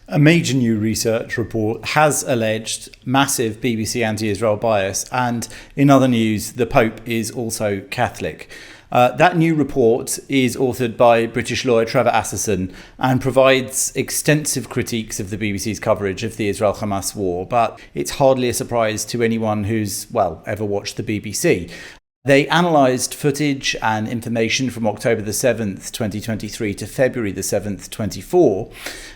A major new research report has alleged massive BBC anti-Israel bias, and in other news, the Pope is also Catholic. That new report is authored by British lawyer Trevor Asserson and provides extensive critiques of the BBC's coverage of the Israel-Hamas war, but it's hardly a surprise to anyone who's, ever watched the BBC. They analysed footage and information from October the 7th, 2023 to February the 7th, 24,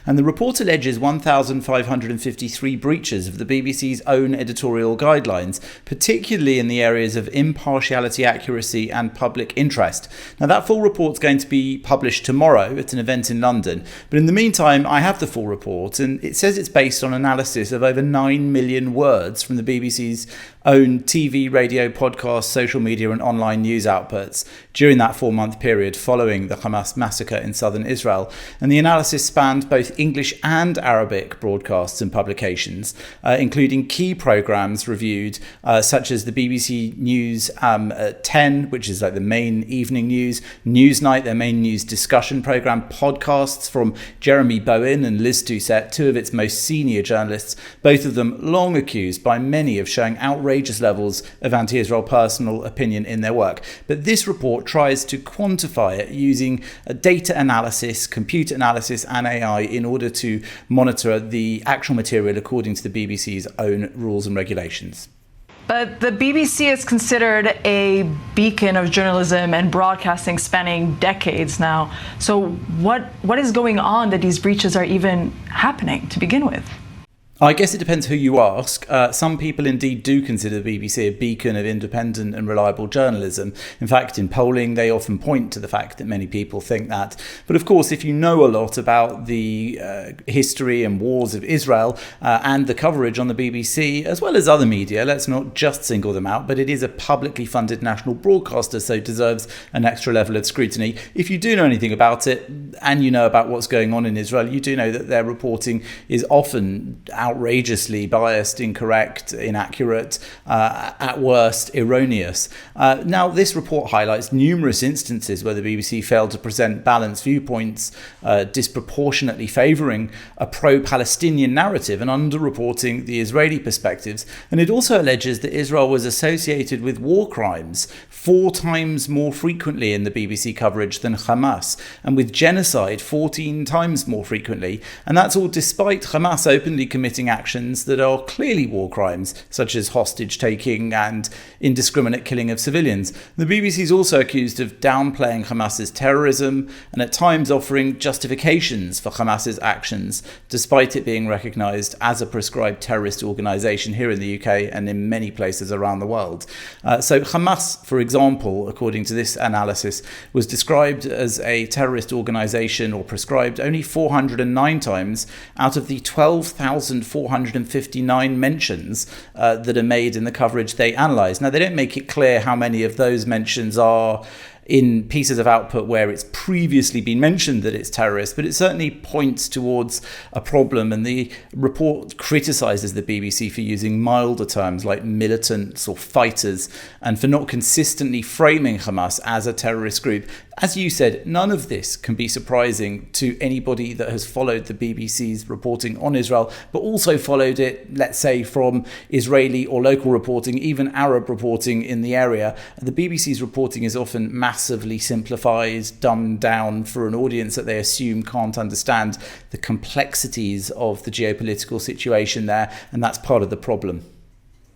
and the report alleges 1,553 breaches of the BBC's own editorial guidelines, particularly in the areas of impartiality, accuracy and public interest. Now, that full report's going to be published tomorrow at an event in London, but in the meantime, I have the full report, and it says it's based on analysis of over 9 million words from the BBC's own TV, radio, podcast, social media and online news outputs during that 4-month period following the Hamas massacre in southern Israel. And the analysis spanned both English and Arabic broadcasts and publications, including key programmes reviewed, such as the BBC News 10, which is like the main evening news, Newsnight, their main news discussion programme, podcasts from Jeremy Bowen and Liz Doucette, two of its most senior journalists, both of them long accused by many of showing outrageous levels of anti-Israel personal opinion in their work. But this report tries to quantify it using data analysis, computer analysis and AI in order to monitor the actual material according to the BBC's own rules and regulations. But the BBC is considered a beacon of journalism and broadcasting spanning decades now. So what is going on that these breaches are even happening to begin with? I guess it depends who you ask. Some people indeed do consider the BBC a beacon of independent and reliable journalism. In fact, in polling, they often point to the fact that many people think that. But of course, if you know a lot about the history and wars of Israel and the coverage on the BBC, as well as other media, let's not just single them out, but it is a publicly funded national broadcaster, so it deserves an extra level of scrutiny. If you do know anything about it and you know about what's going on in Israel, you do know that their reporting is often outrageously biased, incorrect, inaccurate, at worst, erroneous. Now, this report highlights numerous instances where the BBC failed to present balanced viewpoints, disproportionately favouring a pro-Palestinian narrative and underreporting the Israeli perspectives. And it also alleges that Israel was associated with war crimes 4 times more frequently in the BBC coverage than Hamas, and with genocide 14 times more frequently. And that's all despite Hamas openly committing actions that are clearly war crimes, such as hostage taking and indiscriminate killing of civilians. The BBC is also accused of downplaying Hamas's terrorism and at times offering justifications for Hamas's actions, despite it being recognised as a proscribed terrorist organisation here in the UK and in many places around the world. So Hamas, for example, according to this analysis, was described as a terrorist organisation or proscribed only 409 times out of the 12,459 mentions that are made in the coverage they analysed. Now, they don't make it clear how many of those mentions are in pieces of output where it's previously been mentioned that it's terrorist, but it certainly points towards a problem, and the report criticises the BBC for using milder terms like militants or fighters and for not consistently framing Hamas as a terrorist group. As you said, none of this can be surprising to anybody that has followed the BBC's reporting on Israel, but also followed it, let's say, from Israeli or local reporting, even Arab reporting in the area. The BBC's reporting is often massively simplified, dumbed down for an audience that they assume can't understand the complexities of the geopolitical situation there, and that's part of the problem.